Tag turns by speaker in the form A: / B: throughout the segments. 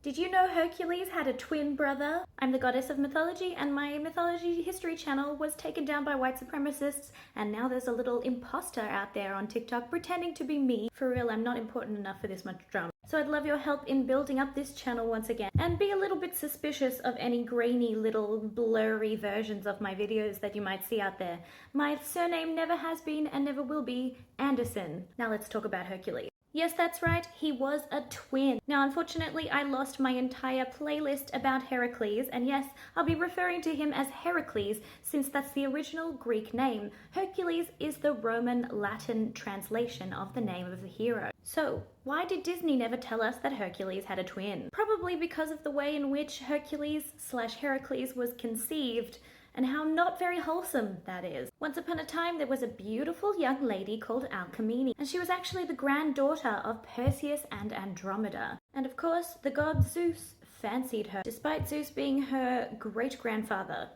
A: Did you know Hercules had a twin brother? I'm the goddess of mythology, and my mythology history channel was taken down by white supremacists, and now there's a little imposter out there on TikTok pretending to be me. For real, I'm not important enough for this much drama. So I'd love your help in building up this channel once again, and be a little bit suspicious of any grainy little blurry versions of my videos that you might see out there. My surname never has been and never will be Anderson. Now let's talk about Hercules. Yes, that's right, he was a twin. Now, unfortunately, I lost my entire playlist about Heracles, and yes, I'll be referring to him as Heracles since that's the original Greek name. Hercules is the Roman Latin translation of the name of the hero. So, why did Disney never tell us that Hercules had a twin? Probably because of the way in which Hercules/Heracles was conceived, and how not very wholesome that is. Once upon a time, there was a beautiful young lady called Alcmene, and she was actually the granddaughter of Perseus and Andromeda. And of course, the god Zeus fancied her, despite Zeus being her great-grandfather.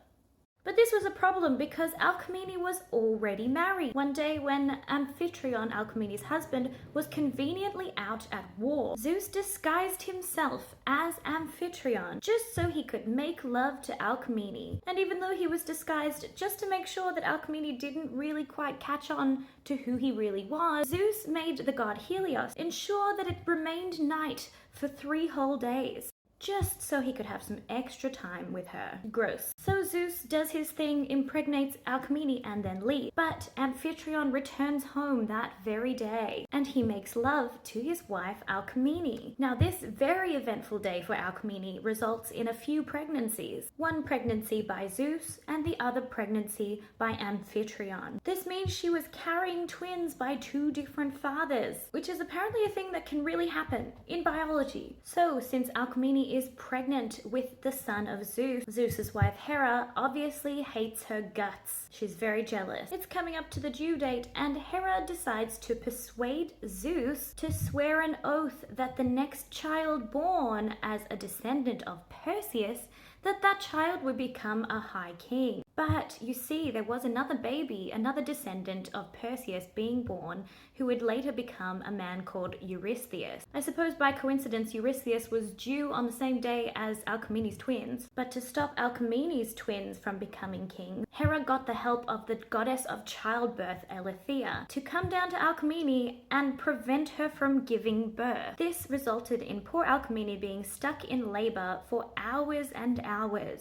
A: But this was a problem because Alcmene was already married. One day when Amphitryon, Alcmene's husband, was conveniently out at war, Zeus disguised himself as Amphitryon just so he could make love to Alcmene. And even though he was disguised just to make sure that Alcmene didn't really quite catch on to who he really was, Zeus made the god Helios ensure that it remained night for 3 whole days, just so he could have some extra time with her. Gross. So Zeus does his thing, impregnates Alcmene, and then leaves. But Amphitryon returns home that very day, and he makes love to his wife Alcmene. Now, this very eventful day for Alcmene results in a few pregnancies. One pregnancy by Zeus, and the other pregnancy by Amphitryon. This means she was carrying twins by 2 different fathers, which is apparently a thing that can really happen in biology. So, since Alcmene is pregnant with the son of Zeus, Zeus's wife Hera obviously hates her guts. She's very jealous. It's coming up to the due date, and Hera decides to persuade Zeus to swear an oath that the next child born as a descendant of Perseus, that child would become a high king. But you see, there was another baby, another descendant of Perseus being born, who would later become a man called Eurystheus. I suppose by coincidence Eurystheus was due on the same day as Alcmene's twins. But to stop Alcmene's twins from becoming king, Hera got the help of the goddess of childbirth, Eileithyia, to come down to Alcmene and prevent her from giving birth. This resulted in poor Alcmene being stuck in labor for hours and hours.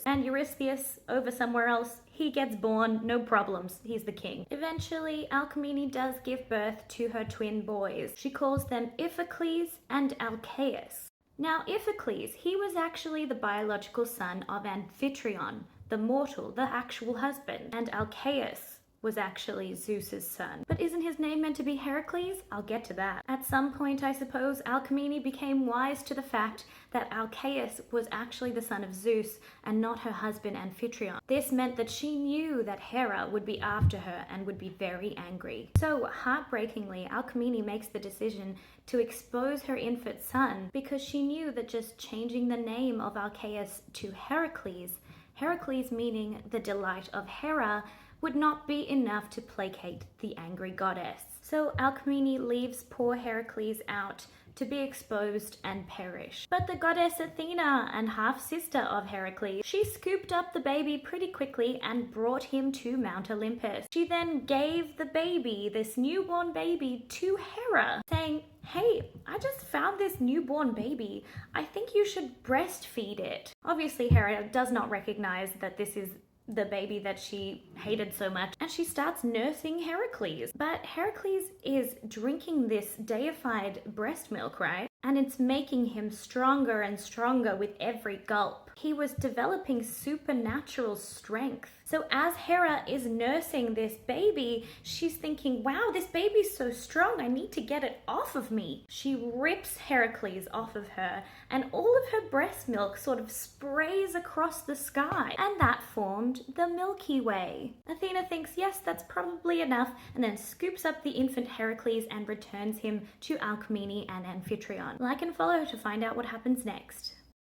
A: And Eurystheus, over somewhere else, he gets born, no problems, he's the king. Eventually, Alcmene does give birth to her twin boys. She calls them Iphicles and Alcaeus. Now, Iphicles, he was actually the biological son of Amphitryon, the mortal, the actual husband, and Alcaeus was actually Zeus's son. But isn't his name meant to be Heracles? I'll get to that. At some point, I suppose, Alcmene became wise to the fact that Alcaeus was actually the son of Zeus and not her husband Amphitryon. This meant that she knew that Hera would be after her and would be very angry. So, heartbreakingly, Alcmene makes the decision to expose her infant son because she knew that just changing the name of Alcaeus to Heracles, Heracles meaning the delight of Hera, would not be enough to placate the angry goddess. So Alcmene leaves poor Heracles out to be exposed and perish. But the goddess Athena, and half-sister of Heracles, she scooped up the baby pretty quickly and brought him to Mount Olympus. She then gave the baby, this newborn baby, to Hera, saying, "Hey, I just found this newborn baby. I think you should breastfeed it." Obviously, Hera does not recognize that this is the baby that she hated so much, and she starts nursing Heracles. But Heracles is drinking this deified breast milk, right? And it's making him stronger and stronger with every gulp. He was developing supernatural strength. So as Hera is nursing this baby, she's thinking, wow, this baby's so strong, I need to get it off of me. She rips Heracles off of her, and all of her breast milk sort of sprays across the sky, and that formed the Milky Way. Athena thinks, yes, that's probably enough, and then scoops up the infant Heracles and returns him to Alcmene and Amphitryon. Like and follow to find out what happens next.